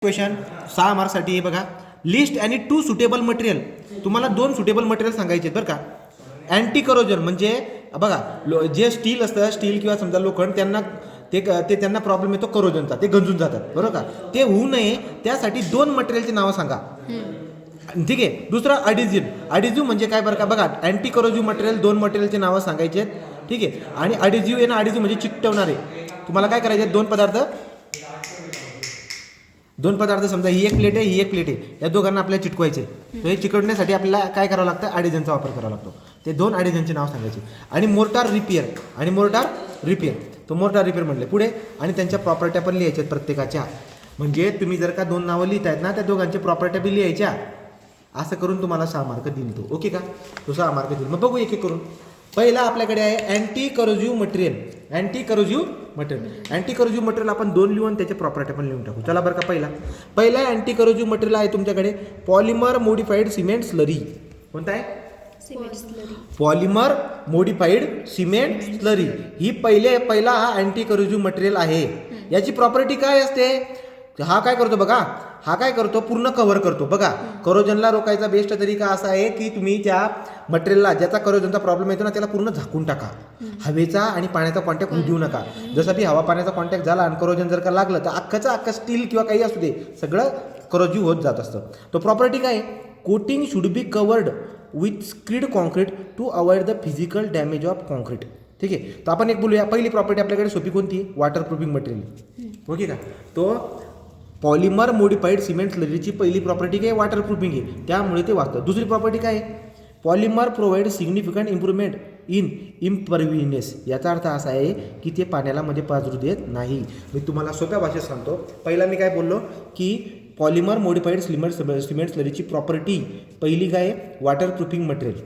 Question 6 मार्क्ससाठी हे बघा. List आणि 2 सुटेबल मटेरियल. तुम्हाला 2 सुटेबल मटेरियल सांगायचे बरं का. अँटी करोजन म्हणजे बघा जे स्टील असतं, स्टील किंवा समजा लोखंड, त्यांना त्यांना प्रॉब्लेम येतो करोजनचा, ते गंजून जातात बरोबर का. ते होऊ नये त्यासाठी 2 मटेरियलची नावं सांगा. ठीक आहे. दुसरा अडिझिव्ह म्हणजे काय बरं का. बघा अँटी करोजिव्ह मटेरियल 2 मटेरियलची नावं सांगायचे. ठीक आहे. आणि अडिझिव्ह म्हणजे चिकटवणारे. तुम्हाला काय करायचे, दोन पदार्थ समजा ही एक प्लेट आहे, ही एक प्लेट आहे, या दोघांना आपल्याला चिटकवायचे. तर हे चिकटण्यासाठी आपल्याला काय करावं लागतं, ॲडिझनचा वापर करावा लागतो. ते 2 ॲडिझनचे नाव सांगायचे. आणि मोर्टार रिपेअर तो मोर्टार रिपेअर म्हणले पुढे. आणि त्यांच्या प्रॉपर्ट्या पण लिहायच्यात प्रत्येकाच्या. म्हणजे तुम्ही जर का 2 नावं लिहितायत ना, त्या दोघांच्या प्रॉपर्ट्या बी लिहायच्या. असं करून तुम्हाला 6 मार्क देईल तो. ओके का. तो 6 मार्क देईल. मग बघू एक एक करून. पहिला आपल्याकडे आहे अँटी करोजिव्ह मटेरियल. अँटी करोजिव्ह मटेरियल आपण 2 लिहून त्याच्या प्रॉपर्टी पण लिहून टाकू. चला बरं का. पहिला अँटी करोजिव्ह मटेरियल आहे तुमच्याकडे पॉलिमर मोडिफाईड सिमेंट स्लरी. कोणता आहे, पॉलिमर मोडिफाईड सिमेंट स्लरी. ही पहिला हा अँटी करोजिव्ह मटेरियल आहे. याची प्रॉपर्टी काय असते, हा काय करतो बघा, हा काय करतो, पूर्ण कव्हर करतो. बघा करोजनला रोखायचा बेस्ट तरीका असा आहे की तुम्ही त्या मटेरियलला, ज्याचा करोजनचा प्रॉब्लेम येतो ना, त्याला पूर्ण झाकून टाका. हवेचा आणि पाण्याचा कॉन्टॅक्ट होऊ देऊ नका. जसं की हवा पाण्याचा कॉन्टॅक्ट झाला आणि करोजन जर का लागलं तर अख्खं स्टील किंवा काही असू दे सगळं करोजिव्ह होत जात असतं. तो प्रॉपर्टी काय आहे, coating should be covered with screed concrete to avoid the physical damage of concrete. ठीक आहे. तर आपण एक बोलूया. पहिली प्रॉपर्टी आपल्याकडे सोपी कोणती, वॉटर प्रूफिंग मटेरियल. ओके का. तो पॉलिमर मोडिफाईड सिमेंट स्लरीची पहिली प्रॉपर्टी काय, वॉटर प्रूफिंग आहे, त्यामुळे ते वाचतं. दुसरी प्रॉपर्टी काय आहे, polymer provide significant improvement in imperviousness. याचा अर्थ असा आहे की ते पाण्याला मध्ये पाझरू देत नाही. मी तुम्हाला सोप्या भाषेत सांगतो. पहिला मी काय बोललो की पॉलिमर मोडिफाईड सिमेंट स्लरीची प्रॉपर्टी पहिली काय, वॉटर प्रूफिंग मटेरियल.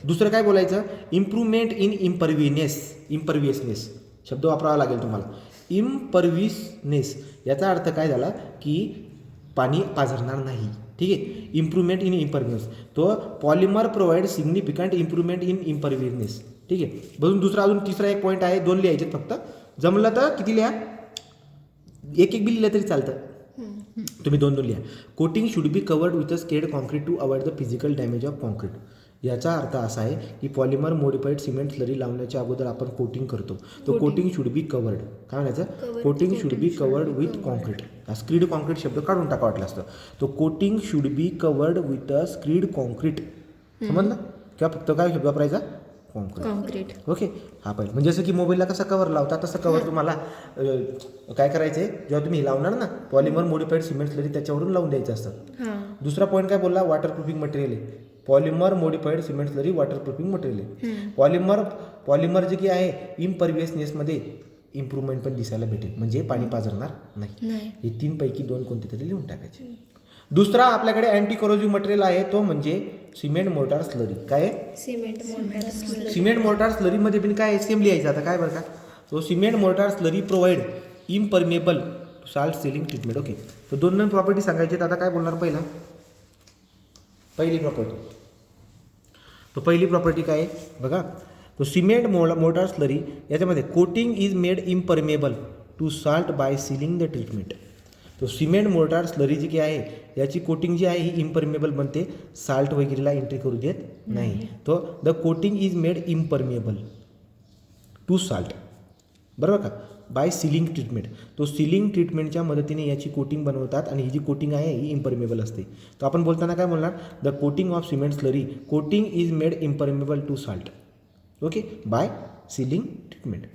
दुसरं काय बोलायचं, इम्प्रूव्हमेंट इन इम्परव्हियसनेस शब्द वापरावा लागेल तुम्हाला. इम्परव्हियसनेस याचा अर्थ काय झाला की पाणी पाझरणार नाही. ठीक आहे. इम्प्रूव्हमेंट इन इम्परव्हियसनेस, तो polymer provide significant improvement in imperviousness. ठीक आहे. बघून अजून तिसरा एक पॉईंट आहे, 2 लिहायचे फक्त. जमलं तर किती लिहा, एक बी लिहिलं तरी चालतं. तुम्ही 2 लिहा. Coating should be covered with a screed concrete to avoid the physical damage of concrete. याचा अर्थ असा आहे की पॉलिमर मोडिफाईड सिमेंट स्लरी लावण्याच्या अगोदर आपण कोटिंग करतो. तो कोटिंग शुड बी कवर्ड, काय म्हणायचं, coating should be covered with concrete. Screed concrete शब्द काढून टाका वाटला असतं. तो coating should be covered with a screed concrete. समजलं. किंवा फक्त काय शब्द वापरायचा, कॉन्क्रीट. ओके. हा पाहिजे. म्हणजे जसं की मोबाईलला कसा कवर लावता तसं कवर तुम्हाला काय करायचं आहे, जेव्हा तुम्ही लावणार ना पॉलिमर मोडिफाईड सिमेंट स्लरी, त्याच्यावरून लावून द्यायचं असतं. दुसरा पॉईंट काय बोलला, वॉटर प्रूफिंग मटेरियल आहे. Polymer modified cement slurry waterproofing material आहे. पॉलिमर जे की आहे इम्परव्हियसनेसमध्ये इम्प्रूव्हमेंट पण दिसायला भेटेल, म्हणजे पाणी पाझरणार नाही. हे 3 पैकी 2 कोणते तरी लिहून टाकायचे. दुसरा आपल्याकडे अँटी करोजिव्ह मटेरियल आहे, तो म्हणजे सिमेंट मोर्टार स्लरी. काय, सिमेंट मोर्टार स्लरीमध्ये पण काय सेम लिहायचं. आता काय बरं का, तो cement mortar slurry provide impermeable salt ceiling treatment. Okay. तर 2 प्रॉपर्टी सांगायची. आता काय बोलणार, पहिली प्रॉपर्टी काय आहे बघा. तो सिमेंट मोर्टार स्लरी याच्यामध्ये coating is made impermeable to salt by sealing the treatment. तो सिमेंट मोर्टार स्लरी जी काही आहे याची कोटिंग जी आहे ही इम्परमेबल बनते, साल्ट वगैरेला एंट्री करू देत नाही. तो the coating is made impermeable to salt, बरोबर का, बाय सिलिंग ट्रीटमेंट. तो सिलिंग ट्रीटमेंटच्या मदतीने याची कोटिंग बनवतात आणि ही जी कोटिंग आहे ही इम्परमेबल असते. तो आपण बोलताना काय बोलणार, the coating of cement slurry coating is made impermeable to salt. Okay, by sealing treatment.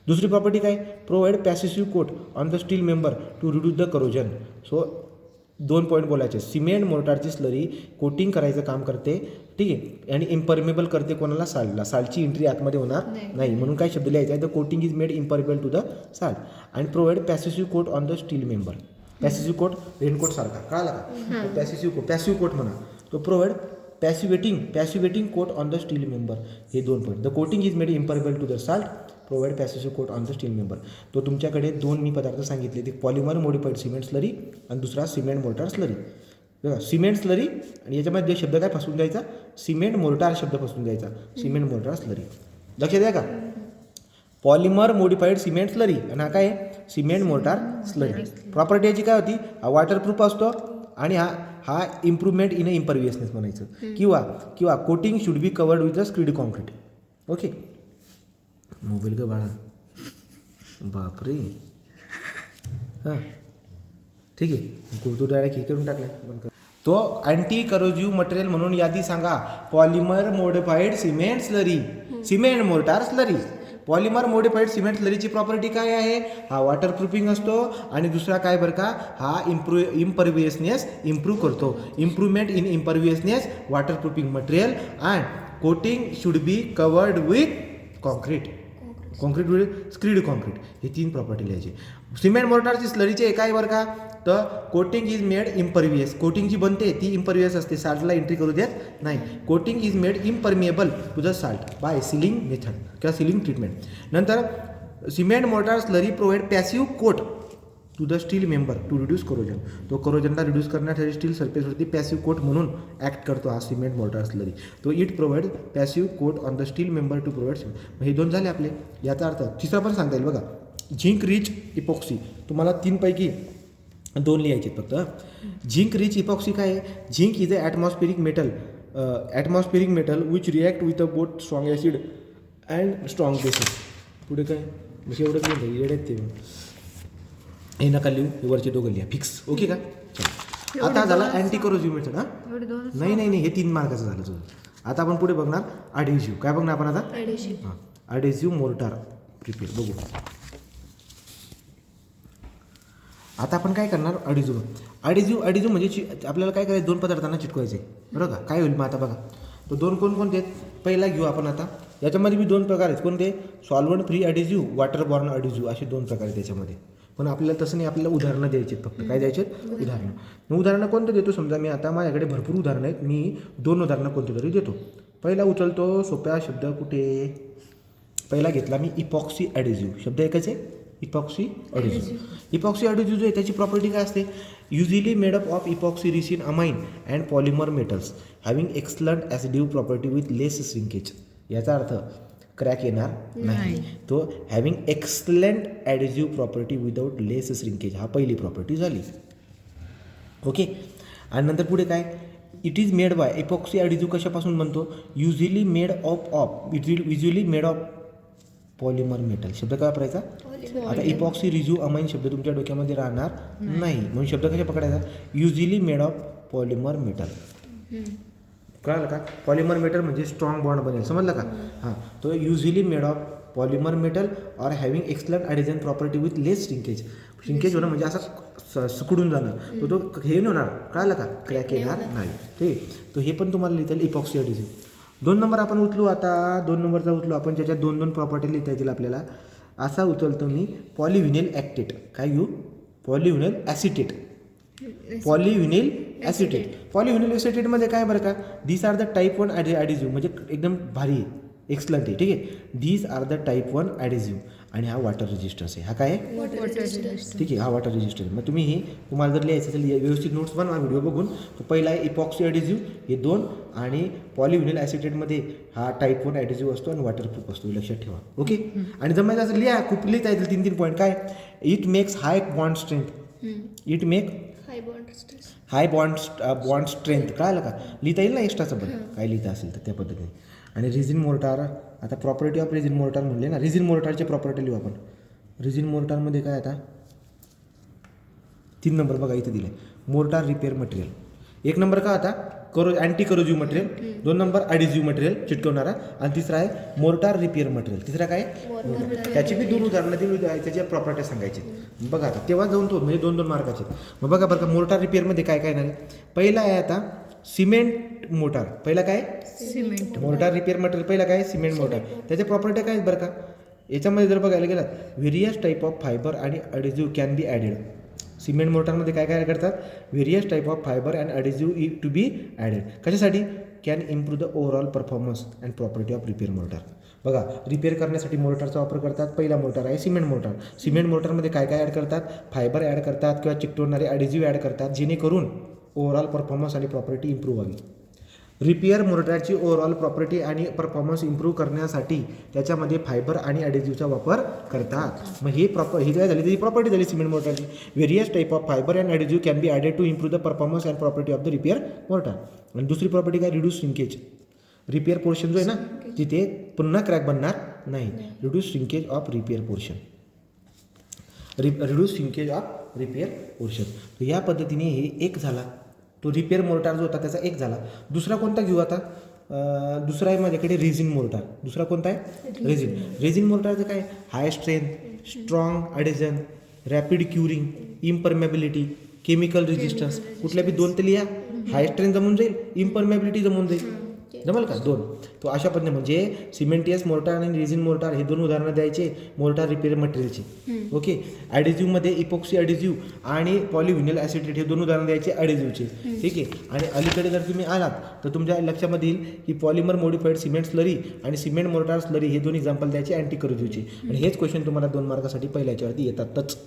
दुसरी प्रॉपर्टी काय, provide passive coat on the steel member to reduce the corrosion. So 2 point बोलायचे. सिमेंट मोर्टारची स्लरी कोटिंग करायचं काम करते. ठीक आहे. आणि इम्परमेबल करते कोणाला, साल्टला. साल्टची एंट्री आतमध्ये होणार नाही, म्हणून काय शब्द लिहायचा आहे, the coating is made impermeable to the salt. आणि provide passive coat on the steel member. Passive coat raincoat सारखा, कळाला का. पॅसिव्ह कोट म्हणा. तो provide passivating coat on the steel member. हे 2 point. The coating is made impermeable to the salt, provide passive coat on the steel member. तो तुमच्याकडे 2 मी पदार्थ सांगितले, ते पॉलिमर मोडिफाईड सिमेंट स्लरी आणि दुसरा सिमेंट मोर्टार स्लरी. बघा सिमेंट स्लरी आणि याच्यामध्ये शब्द काय फसवून द्यायचा, सिमेंट मोर्टार शब्द फसवून द्यायचा, सिमेंट मोर्टार स्लरी. लक्षात द्या का. पॉलिमर मोडिफाईड सिमेंट स्लरी आणि हा काय सिमेंट मोर्टार स्लरी. प्रॉपर्टी याची काय होती, हा वॉटरप्रूफ असतो आणि हा इम्प्रूव्हमेंट इन इम्परवियसनेस म्हणायचं. किंवा coating should be covered with the screed concrete. Okay, mobile का बाळा, बापरे. हां ठीक आहे, तू डायरेक्ट हे करून टाकलं. तो अँटी करोजिव्ह मटेरियल म्हणून यादी सांगा. Polymer modified cement slurry, cement mortar slurry. Polymer modified cement स्लरीची प्रॉपर्टी काय आहे, हा वॉटरप्रूफिंग असतो आणि दुसरा काय बरं का, हा इम्परवियसनेस इम्प्रूव्ह करतो. Improvement in imperviousness, waterproofing material and coating should be covered with concrete with screed concrete. ही 3 प्रॉपर्टी लिहायची. सिमेंट मोर्टारची स्लरीचे काय बरं का, तर coating is made impervious. Coating जी बनते ती इम्परवियस असते, साल्टला एंट्री करू देत नाही. Coating is made impermeable to the salt by sealing method किंवा सिलिंग ट्रीटमेंट. नंतर cement mortar slurry provide passive coat to the steel member to reduce corrosion. तो करोजनला रिड्यूस करण्यासाठी स्टील सरफेसवरती पॅसिव्ह कोट म्हणून ॲक्ट करतो हा सिमेंट मोर्टार स्लरी. तो it provide passive coat on the steel member to provide. हे 2 झाले आपले. याचा अर्थ तिसरा पण सांगता येईल बघा, झिंक रिच इपॉक्सी. तुम्हाला 3 पैकी 2 लिहायचे फक्त. झिंक रिच इपॉक्सी काय आहे, zinc is a atmospheric metal which react with a both strong acid and strong basis. पुढे काय म्हणजे एवढं काय येड्यात ते, हे नका लिहू, हे वरचे 2 लिहा फिक्स. ओके का, आता झाला अँटी करोजिव्ह मेथड. हां नाही हे 3 मार्काचं झालं तुझं. आता आपण पुढे बघणार अडेसिव्ह. काय बघणार आपण आता, हां अडेसिव्ह मोर्टार प्रिपेअर बघू. आता आपण काय करणार, अडेसिव्ह म्हणजे आपल्याला काय करायचं, 2 पदार्थांना चिटकवायचे बरं का. काय होईल मग आता बघा, तो 2 कोणते आहेत, पहिला घेऊ आपण. आता याच्यामध्ये बी 2 प्रकार आहेत. कोणते, solvent free adhesive, water born adhesive, असे 2 प्रकार आहेत त्याच्यामध्ये. पण आपल्याला तसं नाही, आपल्याला उदाहरणं द्यायची आहेत फक्त. काय द्यायचे आहेत, उदाहरणं. मग उदाहरणं कोणतं देतो, समजा मी आता माझ्याकडे भरपूर उदाहरणं आहेत, मी 2 उदाहरणं कोणते तरी देतो. पहिला उचलतो सोप्या शब्द, कुठे पहिला घेतला मी इपॉक्सी ॲडेसिव्ह. शब्द एकाच आहे, इपॉक्सी ॲडेसिव्ह. इपॉक्सी ॲडेसिव्ह जो आहे त्याची प्रॉपर्टी काय असते, usually made up of epoxy resin amine and polymer metals having excellent ॲसिडिव्ह प्रॉपर्टी विथ लेस श्रिंकेज. याचा अर्थ क्रॅक येणार नाही. तो having excellent adhesive property without less shrinkage, हा पहिली प्रॉपर्टी झाली. ओके, आणि नंतर पुढे काय, it is made by epoxy adhesive कशापासून बनतो, usually made of polymer metal. शब्द काय वापरायचा, आता इपॉक्सी रिज्यू अमाइन शब्द तुमच्या डोक्यामध्ये राहणार नाही, म्हणून शब्द कशा पकडायचा, usually made of polymer metal. कळालं का, पॉलिमर मेटल म्हणजे स्ट्रॉंग बॉन्ड बनेल, समजलं का. हां, तो usually made of polymer metal or having excellent adhesion property with less shrinkage होणं म्हणजे असं सुकडून जाणं, तो हे नाही होणार. कळालं का, क्रॅक येणार नाही. ठीक, तो हे पण तुम्हाला लिहिता येईल इपॉक्सी ॲडिसिव्ह. 2 नंबर आपण उचलू. आता 2 नंबरचा उचलू आपण, ज्याच्यात 2 प्रॉपर्टी लिहिता येतील आपल्याला. असा उचलतो मी पॉलिव्हिनिल ॲक्टेट. काय घेऊ, पॉलिव्हिनिल ॲसिटेट. पॉलिव्हिनिल ॲसिटेटमध्ये काय बरं का, दीज आर द टाईप 1 ॲडेसिव्ह, म्हणजे एकदम भारी आहे, एक्सलंट आहे. ठीक आहे, दीज आर द टाईप 1 ॲडेसिव्ह. आणि हा वॉटर रेजिस्टन्स आहे. हा काय आहे, ठीक आहे, हा वॉटर रेजिस्टन्स. मग तुम्हाला जर लिहायचं असेल व्यवस्थित नोट्स बनवा व्हिडिओ बघून. तो पहिला आहे इपॉक्सी ॲडेसिव्ह, हे 2, आणि पॉलिव्हिनिल ॲसिटेटमध्ये हा टाईप 1 ॲडेसिव्ह असतो आणि वॉटरप्रूफ असतो, लक्षात ठेवा. ओके, आणि जमायचं असं लिहा, खूप लिहिता येतील 3 पॉईंट. काय, it makes high bond strength. कळालं का, लिहिता येईल ना एक्स्ट्राचं, बरं काय लिहिता असेल तर त्या पद्धतीने. आणि रिझिन मोर्टार, आता प्रॉपर्टी ऑफ रिझिन मोर्टार म्हणले ना, रिझिन मोर्टारचे प्रॉपर्टी लिहू आपण. रिझिन मोर्टारमध्ये काय, आता 3 नंबर बघा इथे दिले, मोर्टार रिपेअर मटेरियल. 1 नंबर का आता अँटी करोजिव्ह मटेरियल, 2 नंबर ॲडेसिव्ह मटेरियल चिटकवणारा, आणि तिसरा आहे मोर्टार रिपेअर मटेरियल. तिसरा काय, त्याची बी 2 उदाहरणं दिली, त्याच्या प्रॉपर्टी सांगायची. बघा आता तेव्हा जाऊन तो म्हणजे 2 मार्काचे. मग बघा बरं का, मोर्टार रिपेअरमध्ये काय काय नाही. पहिला आहे आता सिमेंट मोर्टार. पहिला काय, सिमेंट मोर्टार रिपेअर मटेरियल. पहिला काय, सिमेंट मोर्टार. त्याच्या प्रॉपर्टी काय आहेत बरं का, याच्यामध्ये जर बघायला गेलात, व्हेरियस टाईप ऑफ फायबर आणि adhesive can be added. Cement मोर्टारमध्ये काय काय करतात, various type of fibre and adhesive to be added. कशासाठी, can improve the overall performance and property of repair mortar. बघा, रिपेअर करण्यासाठी मोर्टारचा वापर करतात. पहिला मोर्टार आहे सिमेंट मोर्टार. सिमेंट मोर्टारमध्ये काय काय ॲड करतात, फायबर ॲड करतात किंवा चिकटवणारे ॲडेसिव्ह ॲड करतात, जेणेकरून ओव्हरऑल परफॉर्मन्स आणि प्रॉपर्टी इम्प्रूव्ह व्हावी. रिपेअर मोर्टारची ओव्हरऑल प्रॉपर्टी आणि परफॉर्मन्स इम्प्रूव्ह करण्यासाठी त्याच्यामध्ये फायबर आणि ॲडेसिव्हचा वापर करतात. मग ही काय झाली, त्याची प्रॉपर्टी झाली सिमेंट मोर्टारची. Various type of fibre and adhesive can be added to improve the performance and property of the repair mortar. आणि दुसरी प्रॉपर्टी काय, रिड्यूस श्रिंकेज. रिपेअर पोर्शन जो आहे ना तिथे पुन्हा क्रॅक बनणार नाही. Reduce shrinkage of repair portion. Reduce shrinkage of repair portion. तर या पद्धतीने हे एक झाला, तो रिपेअर मोर्टार जो होता त्याचा एक झाला. दुसरा कोणता घेऊ आता, दुसरा आहे माझ्याकडे रेझिन मोर्टार. दुसरा कोणता आहे, रेझिन. रेझिन मोर्टारचं काय, high strength, strong adhesion, rapid curing, impermeability, chemical resistance. कुठल्या बी दोन ते लिहा. हाय स्ट्रेंथ जमून जाईल, इम्परमेबिलिटी जमून जाईल. जमल का, दोन. तो अशा पद्धतीने म्हणजे सिमेंटियस मोर्टार आणि रेझिन मोर्टार हे दोन उदाहरणं द्यायचे मोर्टार रिपेअर मटेरियलचे. ओके. ॲडेसिव्हमध्ये इपॉक्सी ॲडेसिव्ह आणि पॉलिव्हिनिल ॲसिटेट हे दोन उदाहरणं द्यायचे ॲडेसिव्हचे. ठीक आहे. आणि अलीकडे जर तुम्ही आलात तर तुमच्या लक्षामध्ये येईल की पॉलिमर मॉडिफाईड सिमेंट स्लरी आणि सिमेंट मोर्टार स्लरी हे दोन एक्झाम्पल द्यायचे अँटी करोजिव्हचे. आणि हेच क्वेश्चन तुम्हाला 2 मार्कासाठी पहिल्या याच्यावरती येतातच.